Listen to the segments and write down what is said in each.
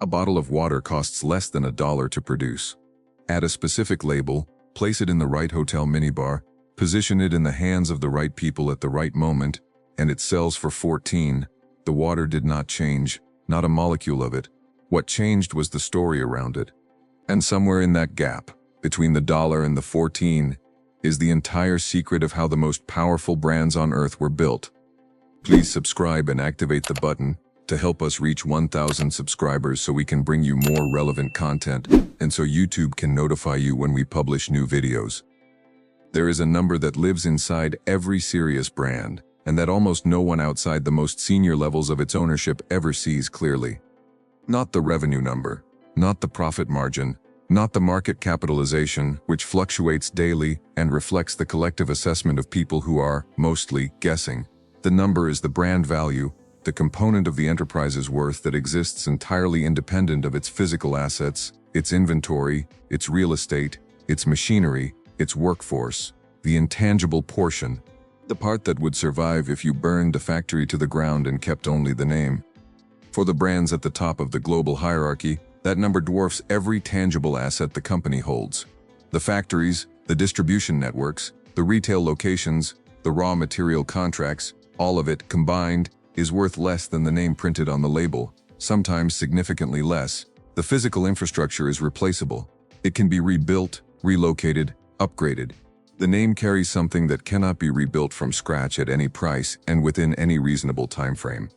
A bottle of water costs less than $1 to produce. Add a specific label, place it in the right hotel minibar, position it in the hands of the right people at the right moment, and it sells for 14. The water did not change, not a molecule of it. What changed was the story around it. And somewhere in that gap, between the dollar and the 14, is the entire secret of how the most powerful brands on earth were built. Please subscribe and activate the button to help us reach 1,000 subscribers so we can bring you more relevant content and so YouTube can notify you when we publish new videos. There is a number that lives inside every serious brand and that almost no one outside the most senior levels of its ownership ever sees clearly. Not the revenue number, not the profit margin, not the market capitalization, which fluctuates daily and reflects the collective assessment of people who are, mostly, guessing. The number is the brand value, the component of the enterprise's worth that exists entirely independent of its physical assets, its inventory, its real estate, its machinery, its workforce, the intangible portion, the part that would survive if you burned the factory to the ground and kept only the name. For the brands at the top of the global hierarchy, that number dwarfs every tangible asset the company holds. The factories, the distribution networks, the retail locations, the raw material contracts, all of it combined is worth less than the name printed on the label, sometimes significantly less. The physical infrastructure is replaceable. It can be rebuilt, relocated, upgraded. The name carries something that cannot be rebuilt from scratch at any price and within any reasonable time frame.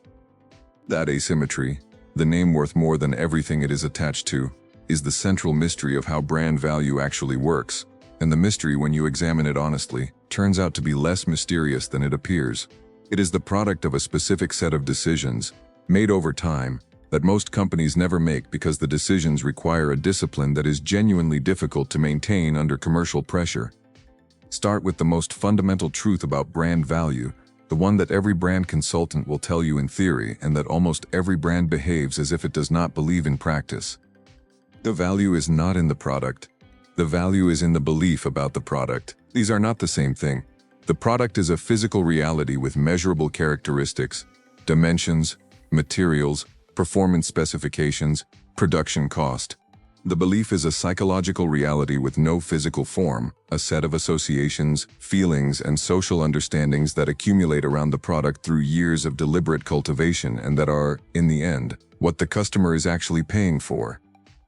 That asymmetry, the name worth more than everything it is attached to, is the central mystery of how brand value actually works, and the mystery, when you examine it honestly, turns out to be less mysterious than it appears. It is the product of a specific set of decisions, made over time, that most companies never make because the decisions require a discipline that is genuinely difficult to maintain under commercial pressure. Start with the most fundamental truth about brand value, the one that every brand consultant will tell you in theory and that almost every brand behaves as if it does not believe in practice. The value is not in the product. The value is in the belief about the product. These are not the same thing. The product is a physical reality with measurable characteristics, dimensions, materials, performance specifications, production cost. The belief is a psychological reality with no physical form, a set of associations, feelings, and social understandings that accumulate around the product through years of deliberate cultivation and that are, in the end, what the customer is actually paying for.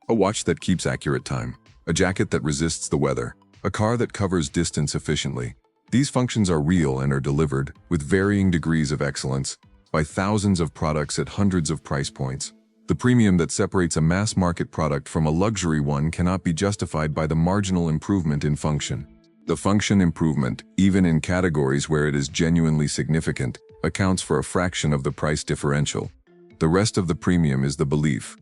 A watch that keeps accurate time, a jacket that resists the weather, a car that covers distance efficiently. These functions are real and are delivered, with varying degrees of excellence, by thousands of products at hundreds of price points. The premium that separates a mass-market product from a luxury one cannot be justified by the marginal improvement in function. The function improvement, even in categories where it is genuinely significant, accounts for a fraction of the price differential. The rest of the premium is the belief.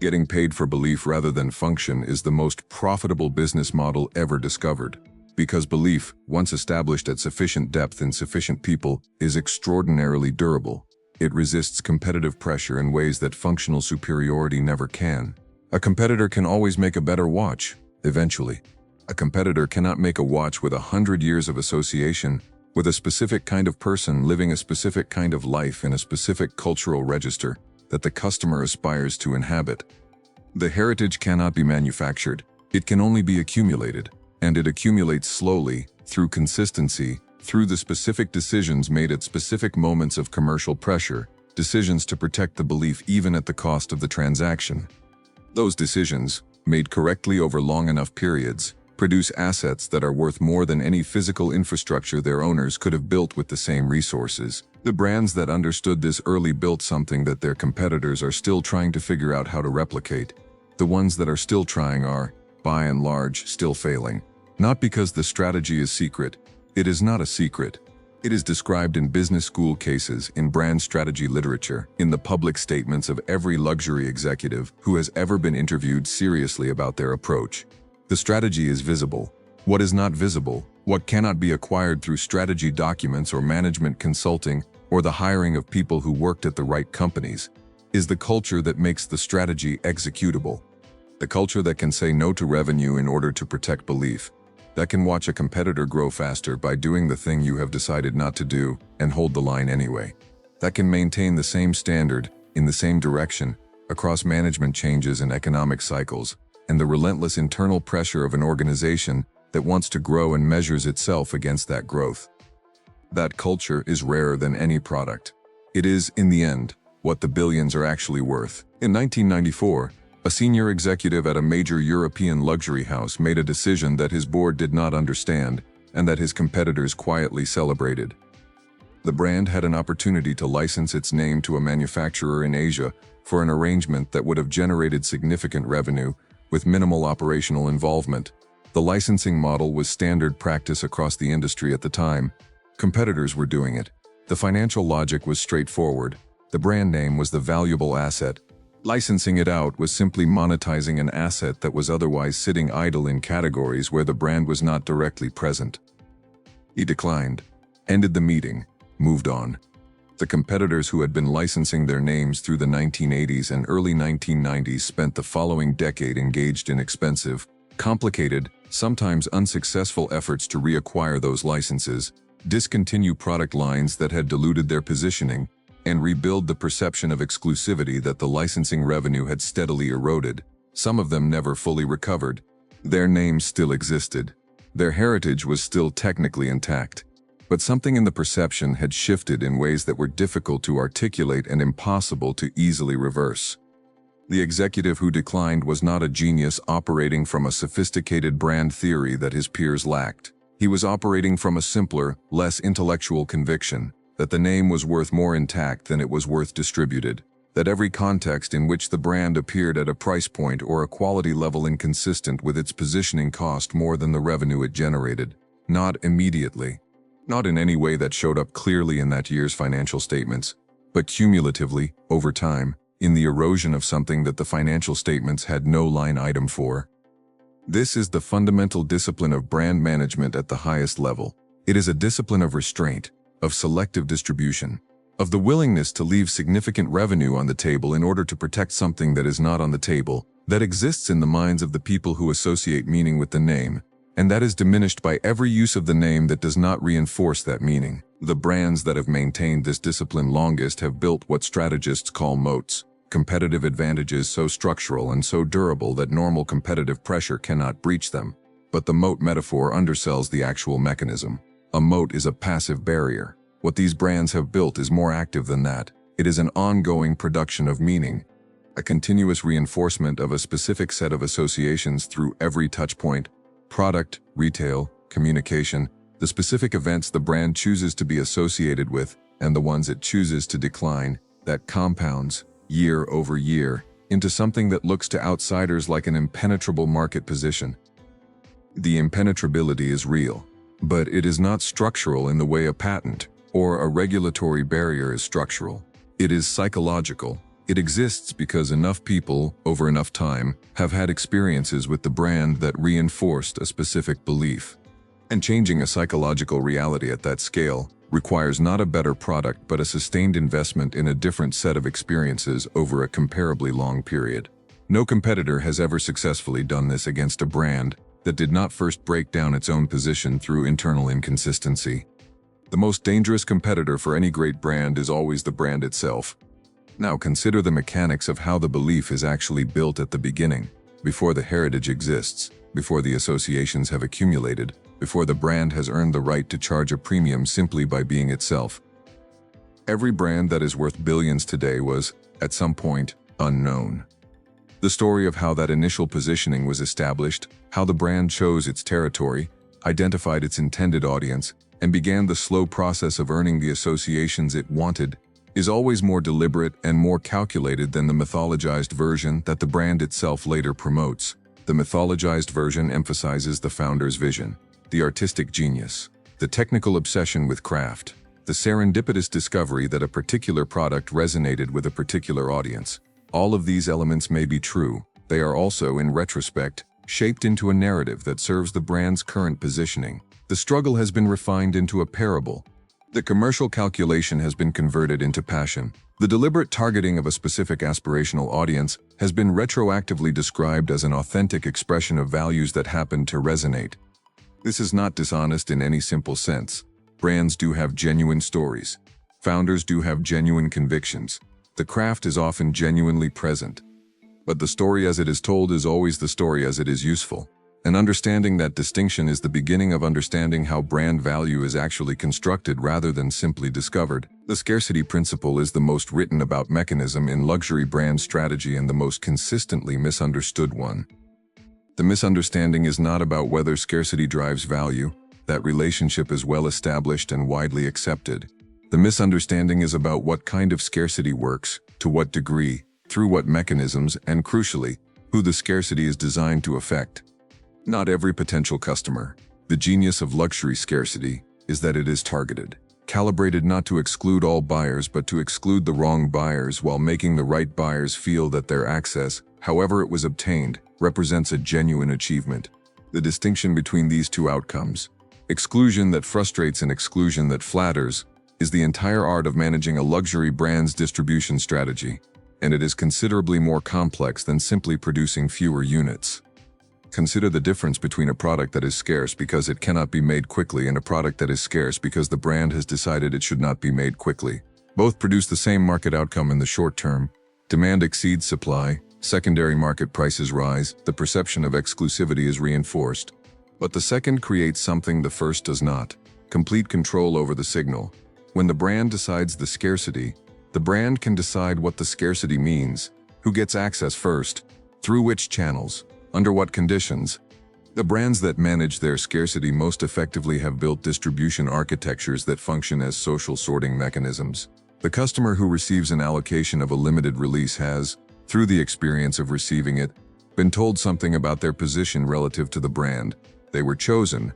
Getting paid for belief rather than function is the most profitable business model ever discovered. Because belief, once established at sufficient depth in sufficient people, is extraordinarily durable. It resists competitive pressure in ways that functional superiority never can. A competitor can always make a better watch, eventually. A competitor cannot make a watch with 100 years of association, with a specific kind of person living a specific kind of life in a specific cultural register that the customer aspires to inhabit. The heritage cannot be manufactured. It can only be accumulated. And it accumulates slowly, through consistency, through the specific decisions made at specific moments of commercial pressure, decisions to protect the belief even at the cost of the transaction. Those decisions, made correctly over long enough periods, produce assets that are worth more than any physical infrastructure their owners could have built with the same resources. The brands that understood this early built something that their competitors are still trying to figure out how to replicate. The ones that are still trying are, by and large, still failing. Not because the strategy is secret. It is not a secret. It is described in business school cases, in brand strategy literature, in the public statements of every luxury executive who has ever been interviewed seriously about their approach. The strategy is visible. What is not visible, what cannot be acquired through strategy documents or management consulting or the hiring of people who worked at the right companies, is the culture that makes the strategy executable. The culture that can say no to revenue in order to protect belief. That can watch a competitor grow faster by doing the thing you have decided not to do and hold the line anyway. That can maintain the same standard, in the same direction, across management changes and economic cycles, and the relentless internal pressure of an organization that wants to grow and measures itself against that growth. That culture is rarer than any product. It is, in the end, what the billions are actually worth. In 1994, a senior executive at a major European luxury house made a decision that his board did not understand and that his competitors quietly celebrated. The brand had an opportunity to license its name to a manufacturer in Asia for an arrangement that would have generated significant revenue with minimal operational involvement. The licensing model was standard practice across the industry at the time. Competitors were doing it. The financial logic was straightforward. The brand name was the valuable asset. Licensing it out was simply monetizing an asset that was otherwise sitting idle in categories where the brand was not directly present. He declined, ended the meeting, moved on. The competitors who had been licensing their names through the 1980s and early 1990s spent the following decade engaged in expensive, complicated, sometimes unsuccessful efforts to reacquire those licenses, discontinue product lines that had diluted their positioning, and rebuild the perception of exclusivity that the licensing revenue had steadily eroded. Some of them never fully recovered. Their names still existed. Their heritage was still technically intact. But something in the perception had shifted in ways that were difficult to articulate and impossible to easily reverse. The executive who declined was not a genius operating from a sophisticated brand theory that his peers lacked. He was operating from a simpler, less intellectual conviction that the name was worth more intact than it was worth distributed, that every context in which the brand appeared at a price point or a quality level inconsistent with its positioning cost more than the revenue it generated. Not immediately. Not in any way that showed up clearly in that year's financial statements, but cumulatively, over time, in the erosion of something that the financial statements had no line item for. This is the fundamental discipline of brand management at the highest level. It is a discipline of restraint, of selective distribution, of the willingness to leave significant revenue on the table in order to protect something that is not on the table, that exists in the minds of the people who associate meaning with the name, and that is diminished by every use of the name that does not reinforce that meaning. The brands that have maintained this discipline longest have built what strategists call moats, competitive advantages so structural and so durable that normal competitive pressure cannot breach them. But the moat metaphor undersells the actual mechanism. A moat is a passive barrier. What these brands have built is more active than that. It is an ongoing production of meaning, a continuous reinforcement of a specific set of associations through every touchpoint, product, retail, communication, the specific events the brand chooses to be associated with, and the ones it chooses to decline, that compounds, year over year, into something that looks to outsiders like an impenetrable market position. The impenetrability is real, but it is not structural in the way a patent or a regulatory barrier is structural. It is psychological. It exists because enough people, over enough time, have had experiences with the brand that reinforced a specific belief. And changing a psychological reality at that scale requires not a better product but a sustained investment in a different set of experiences over a comparably long period. No competitor has ever successfully done this against a brand that did not first break down its own position through internal inconsistency. The most dangerous competitor for any great brand is always the brand itself. Now consider the mechanics of how the belief is actually built at the beginning, before the heritage exists, before the associations have accumulated, before the brand has earned the right to charge a premium simply by being itself. Every brand that is worth billions today was, at some point, unknown. The story of how that initial positioning was established, how the brand chose its territory, identified its intended audience, and began the slow process of earning the associations it wanted, is always more deliberate and more calculated than the mythologized version that the brand itself later promotes. The mythologized version emphasizes the founder's vision, the artistic genius, the technical obsession with craft, the serendipitous discovery that a particular product resonated with a particular audience. All of these elements may be true. They are also, in retrospect, shaped into a narrative that serves the brand's current positioning. The struggle has been refined into a parable. The commercial calculation has been converted into passion. The deliberate targeting of a specific aspirational audience has been retroactively described as an authentic expression of values that happen to resonate. This is not dishonest in any simple sense. Brands do have genuine stories. Founders do have genuine convictions. The craft is often genuinely present. But the story as it is told is always the story as it is useful. And understanding that distinction is the beginning of understanding how brand value is actually constructed rather than simply discovered. The scarcity principle is the most written about mechanism in luxury brand strategy and the most consistently misunderstood one. The misunderstanding is not about whether scarcity drives value. That relationship is well established and widely accepted. The misunderstanding is about what kind of scarcity works, to what degree, through what mechanisms, and crucially, who the scarcity is designed to affect. Not every potential customer. The genius of luxury scarcity is that it is targeted, calibrated not to exclude all buyers but to exclude the wrong buyers while making the right buyers feel that their access, however it was obtained, represents a genuine achievement. The distinction between these two outcomes, exclusion that frustrates and exclusion that flatters, is the entire art of managing a luxury brand's distribution strategy, and it is considerably more complex than simply producing fewer units. Consider the difference between a product that is scarce because it cannot be made quickly and a product that is scarce because the brand has decided it should not be made quickly. Both produce the same market outcome in the short term. Demand exceeds supply, secondary market prices rise, the perception of exclusivity is reinforced. But the second creates something the first does not: complete control over the signal. When the brand decides the scarcity, the brand can decide what the scarcity means, who gets access first, through which channels, under what conditions. The brands that manage their scarcity most effectively have built distribution architectures that function as social sorting mechanisms. The customer who receives an allocation of a limited release has, through the experience of receiving it, been told something about their position relative to the brand. They were chosen.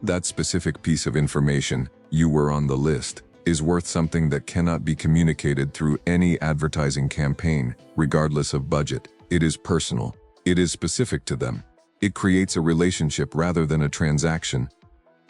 That specific piece of information, "you were on the list," is worth something that cannot be communicated through any advertising campaign, regardless of budget. It is personal. It is specific to them. It creates a relationship rather than a transaction.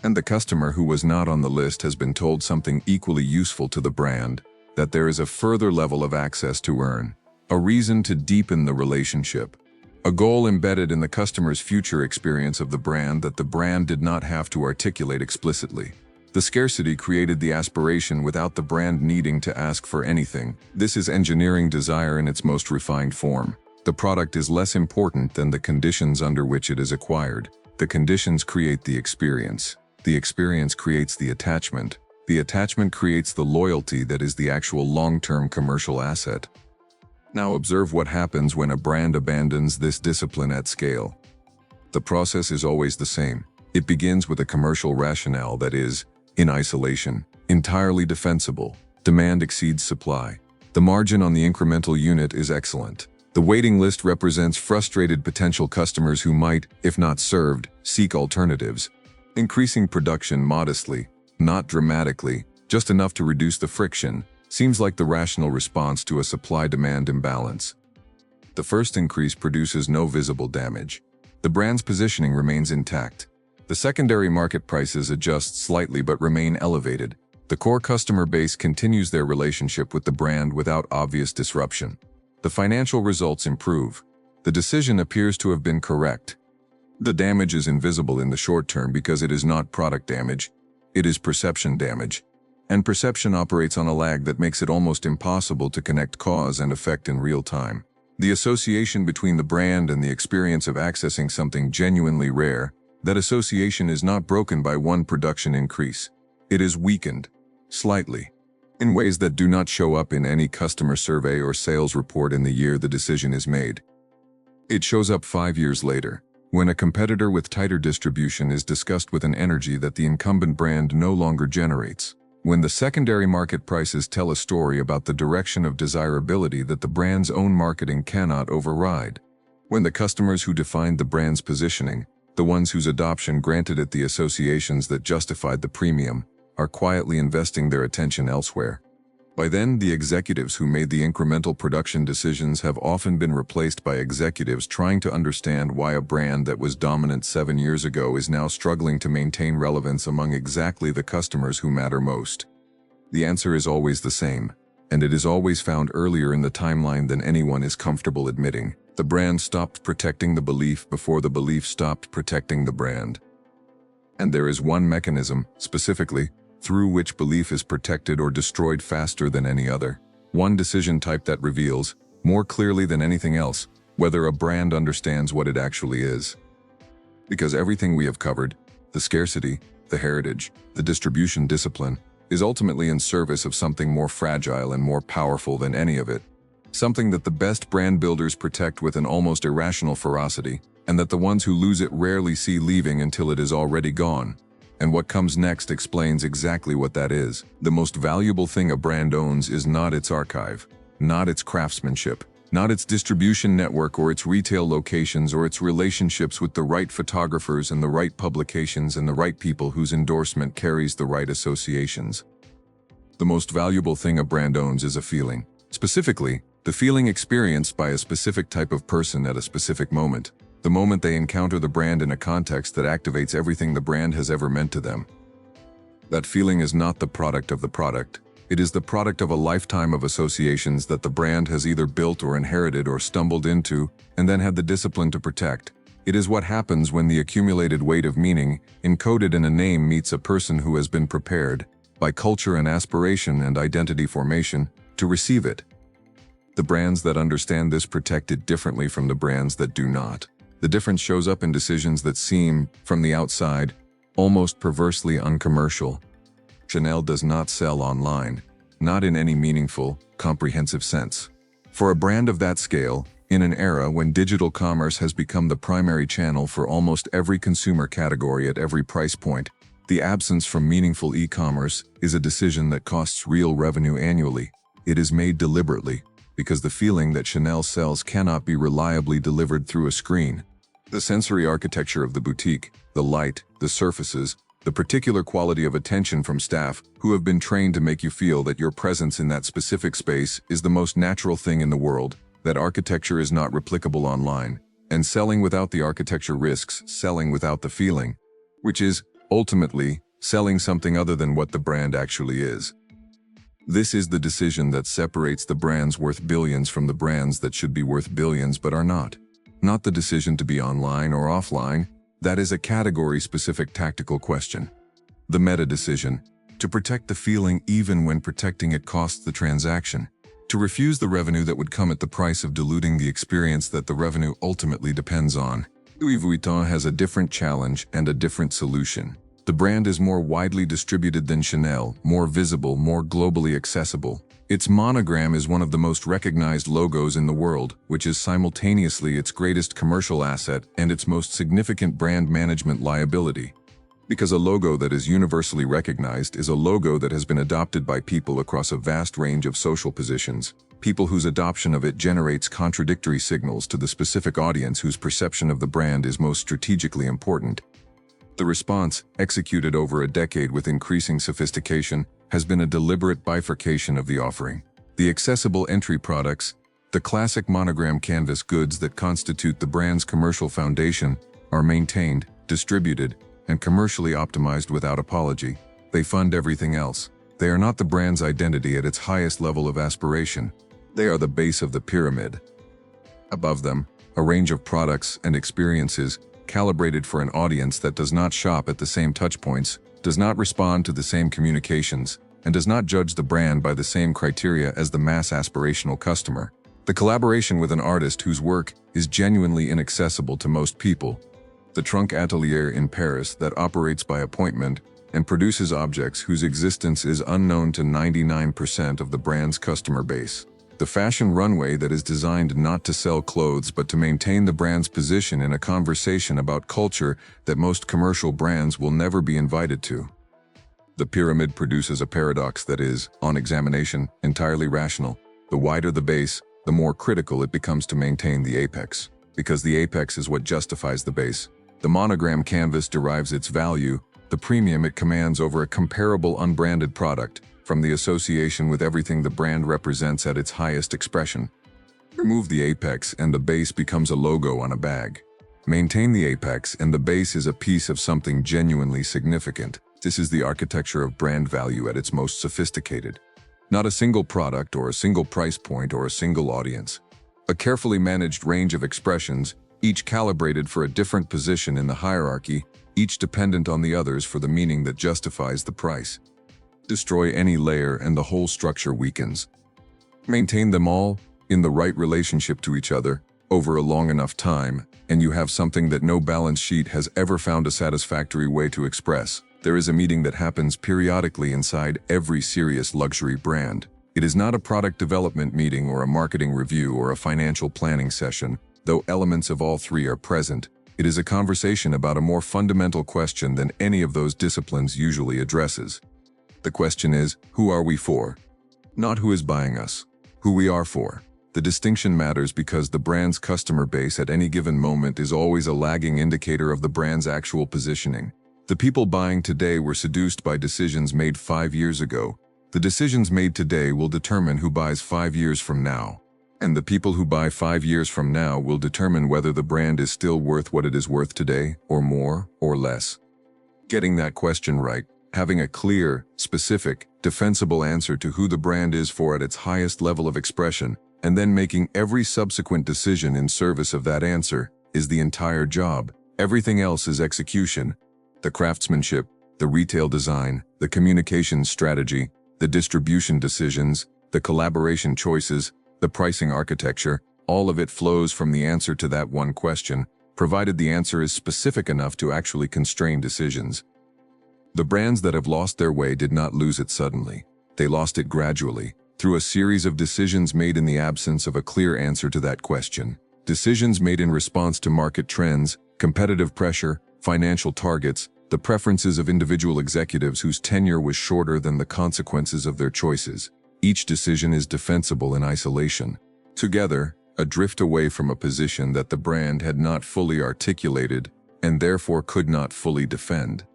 And the customer who was not on the list has been told something equally useful to the brand, that there is a further level of access to earn, a reason to deepen the relationship, a goal embedded in the customer's future experience of the brand that the brand did not have to articulate explicitly. The scarcity created the aspiration without the brand needing to ask for anything. This is engineering desire in its most refined form. The product is less important than the conditions under which it is acquired. The conditions create the experience. The experience creates the attachment. The attachment creates the loyalty that is the actual long-term commercial asset. Now observe what happens when a brand abandons this discipline at scale. The process is always the same. It begins with a commercial rationale that is, in isolation, entirely defensible. Demand exceeds supply. The margin on the incremental unit is excellent. The waiting list represents frustrated potential customers who might, if not served, seek alternatives. Increasing production modestly, not dramatically, just enough to reduce the friction, seems like the rational response to a supply-demand imbalance. The first increase produces no visible damage. The brand's positioning remains intact. The secondary market prices adjust slightly but remain elevated. The core customer base continues their relationship with the brand without obvious disruption. The financial results improve. The decision appears to have been correct. The damage is invisible in the short term because it is not product damage. It is perception damage. And perception operates on a lag that makes it almost impossible to connect cause and effect in real time. The association between the brand and the experience of accessing something genuinely rare, that association is not broken by one production increase. It is weakened, slightly, in ways that do not show up in any customer survey or sales report in the year the decision is made. It shows up 5 years later, when a competitor with tighter distribution is discussed with an energy that the incumbent brand no longer generates. When the secondary market prices tell a story about the direction of desirability that the brand's own marketing cannot override. When the customers who defined the brand's positioning, the ones whose adoption granted it the associations that justified the premium, are quietly investing their attention elsewhere. By then, the executives who made the incremental production decisions have often been replaced by executives trying to understand why a brand that was dominant 7 years ago is now struggling to maintain relevance among exactly the customers who matter most. The answer is always the same, and it is always found earlier in the timeline than anyone is comfortable admitting. The brand stopped protecting the belief before the belief stopped protecting the brand. And there is one mechanism, specifically, through which belief is protected or destroyed faster than any other. One decision type that reveals, more clearly than anything else, whether a brand understands what it actually is. Because everything we have covered, the scarcity, the heritage, the distribution discipline, is ultimately in service of something more fragile and more powerful than any of it. Something that the best brand builders protect with an almost irrational ferocity, and that the ones who lose it rarely see leaving until it is already gone. And what comes next explains exactly what that is. The most valuable thing a brand owns is not its archive, not its craftsmanship, not its distribution network or its retail locations or its relationships with the right photographers and the right publications and the right people whose endorsement carries the right associations. The most valuable thing a brand owns is a feeling. Specifically, the feeling experienced by a specific type of person at a specific moment. The moment they encounter the brand in a context that activates everything the brand has ever meant to them. That feeling is not the product of the product. It is the product of a lifetime of associations that the brand has either built or inherited or stumbled into, and then had the discipline to protect. It is what happens when the accumulated weight of meaning, encoded in a name, meets a person who has been prepared, by culture and aspiration and identity formation, to receive it. The brands that understand this protect it differently from the brands that do not. The difference shows up in decisions that seem, from the outside, almost perversely uncommercial. Chanel does not sell online, not in any meaningful, comprehensive sense. For a brand of that scale, in an era when digital commerce has become the primary channel for almost every consumer category at every price point, the absence from meaningful e-commerce is a decision that costs real revenue annually. It is made deliberately, because the feeling that Chanel sells cannot be reliably delivered through a screen. The sensory architecture of the boutique, the light, the surfaces, the particular quality of attention from staff who have been trained to make you feel that your presence in that specific space is the most natural thing in the world, that architecture is not replicable online, and selling without the architecture risks selling without the feeling, which is, ultimately, selling something other than what the brand actually is. This is the decision that separates the brands worth billions from the brands that should be worth billions but are not. Not the decision to be online or offline, that is a category-specific tactical question. The meta decision, to protect the feeling even when protecting it costs the transaction, to refuse the revenue that would come at the price of diluting the experience that the revenue ultimately depends on. Louis Vuitton has a different challenge and a different solution. The brand is more widely distributed than Chanel, more visible, more globally accessible. Its monogram is one of the most recognized logos in the world, which is simultaneously its greatest commercial asset and its most significant brand management liability. Because a logo that is universally recognized is a logo that has been adopted by people across a vast range of social positions, people whose adoption of it generates contradictory signals to the specific audience whose perception of the brand is most strategically important. The response, executed over a decade with increasing sophistication, has been a deliberate bifurcation of the offering. The accessible entry products, the classic monogram canvas goods that constitute the brand's commercial foundation, are maintained, distributed, and commercially optimized without apology. They fund everything else. They are not the brand's identity at its highest level of aspiration. They are the base of the pyramid. Above them, a range of products and experiences calibrated for an audience that does not shop at the same touchpoints, does not respond to the same communications, and does not judge the brand by the same criteria as the mass aspirational customer. The collaboration with an artist whose work is genuinely inaccessible to most people. The trunk atelier in Paris that operates by appointment and produces objects whose existence is unknown to 99% of the brand's customer base. The fashion runway that is designed not to sell clothes but to maintain the brand's position in a conversation about culture that most commercial brands will never be invited to. The pyramid produces a paradox that is, on examination, entirely rational. The wider the base, the more critical it becomes to maintain the apex, because the apex is what justifies the base. The monogram canvas derives its value, the premium it commands over a comparable unbranded product, from the association with everything the brand represents at its highest expression. Remove the apex and the base becomes a logo on a bag. Maintain the apex and the base is a piece of something genuinely significant. This is the architecture of brand value at its most sophisticated. Not a single product or a single price point or a single audience. A carefully managed range of expressions, each calibrated for a different position in the hierarchy, each dependent on the others for the meaning that justifies the price. Destroy any layer and the whole structure weakens. Maintain them all in the right relationship to each other over a long enough time, and you have something that no balance sheet has ever found a satisfactory way to express. There is a meeting that happens periodically inside every serious luxury brand. It is not a product development meeting or a marketing review or a financial planning session, though elements of all three are present. It is a conversation about a more fundamental question than any of those disciplines usually addresses. The question is, who are we for? Not who is buying us. Who we are for. The distinction matters because the brand's customer base at any given moment is always a lagging indicator of the brand's actual positioning. The people buying today were seduced by decisions made 5 years ago. The decisions made today will determine who buys 5 years from now. And the people who buy 5 years from now will determine whether the brand is still worth what it is worth today, or more, or less. Getting that question right, having a clear, specific, defensible answer to who the brand is for at its highest level of expression, and then making every subsequent decision in service of that answer, is the entire job. Everything else is execution. The craftsmanship, the retail design, the communications strategy, the distribution decisions, the collaboration choices, the pricing architecture, all of it flows from the answer to that one question, provided the answer is specific enough to actually constrain decisions. The brands that have lost their way did not lose it suddenly. They lost it gradually, through a series of decisions made in the absence of a clear answer to that question. Decisions made in response to market trends, competitive pressure, financial targets, the preferences of individual executives whose tenure was shorter than the consequences of their choices. Each decision is defensible in isolation. Together, a drift away from a position that the brand had not fully articulated and therefore could not fully defend.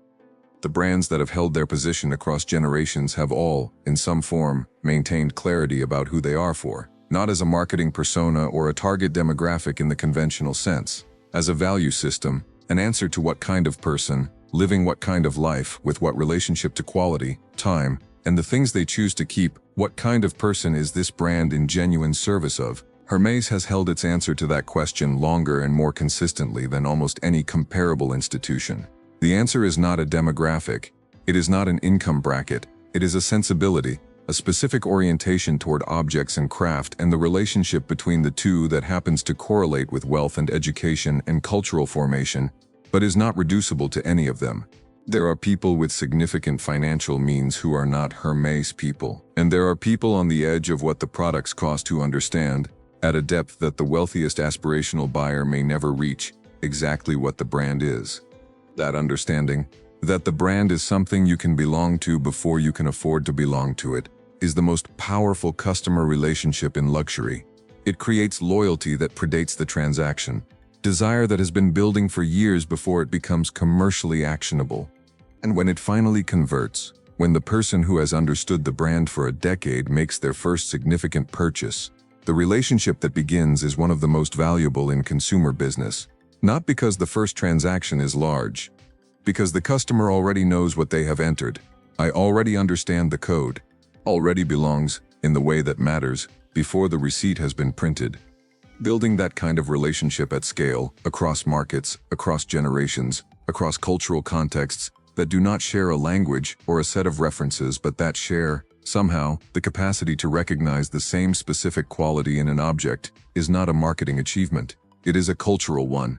The brands that have held their position across generations have all, in some form, maintained clarity about who they are for, not as a marketing persona or a target demographic in the conventional sense, as a value system, an answer to what kind of person, living what kind of life, with what relationship to quality, time, and the things they choose to keep. What kind of person is this brand in genuine service of? Hermès has held its answer to that question longer and more consistently than almost any comparable institution. The answer is not a demographic, it is not an income bracket, it is a sensibility, a specific orientation toward objects and craft and the relationship between the two that happens to correlate with wealth and education and cultural formation, but is not reducible to any of them. There are people with significant financial means who are not Hermès people, and there are people on the edge of what the products cost who understand, at a depth that the wealthiest aspirational buyer may never reach, exactly what the brand is. That understanding, that the brand is something you can belong to before you can afford to belong to it, is the most powerful customer relationship in luxury. It creates loyalty that predates the transaction, desire that has been building for years before it becomes commercially actionable. And when it finally converts, when the person who has understood the brand for a decade makes their first significant purchase, the relationship that begins is one of the most valuable in consumer business. Not because the first transaction is large, because the customer already knows what they have entered. I already understand the code. Already belongs, in the way that matters, before the receipt has been printed. Building that kind of relationship at scale, across markets, across generations, across cultural contexts, that do not share a language or a set of references but that share, somehow, the capacity to recognize the same specific quality in an object, is not a marketing achievement. It is a cultural one.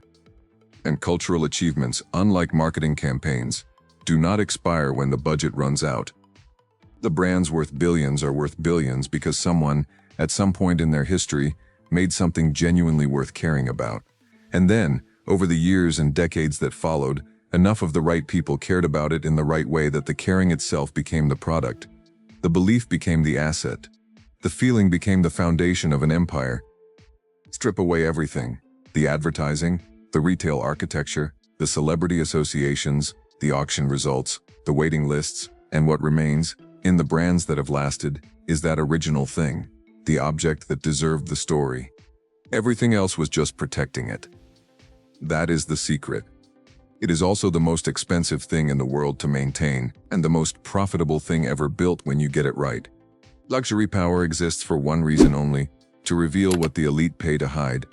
And cultural achievements, unlike marketing campaigns, do not expire when the budget runs out. The brands worth billions are worth billions because someone, at some point in their history, made something genuinely worth caring about. And then, over the years and decades that followed, enough of the right people cared about it in the right way that the caring itself became the product. The belief became the asset. The feeling became the foundation of an empire. Strip away everything: the advertising, the retail architecture, the celebrity associations, the auction results, the waiting lists, and what remains, in the brands that have lasted, is that original thing, the object that deserved the story. Everything else was just protecting it. That is the secret. It is also the most expensive thing in the world to maintain, and the most profitable thing ever built when you get it right. Luxury power exists for one reason only: to reveal what the elite pay to hide.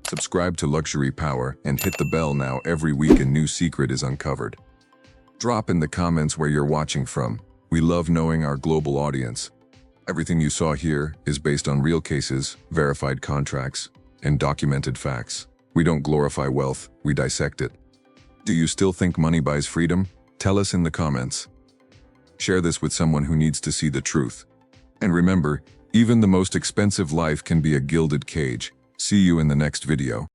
Subscribe to Luxury Power and hit the bell now. Every week a new secret is uncovered. Drop in the comments where you're watching from. We love knowing our global audience. Everything you saw here is based on real cases, verified contracts, and documented facts. We don't glorify wealth, we dissect it. Do you still think money buys freedom? Tell us in the comments. Share this with someone who needs to see the truth. And remember, even the most expensive life can be a gilded cage. See you in the next video.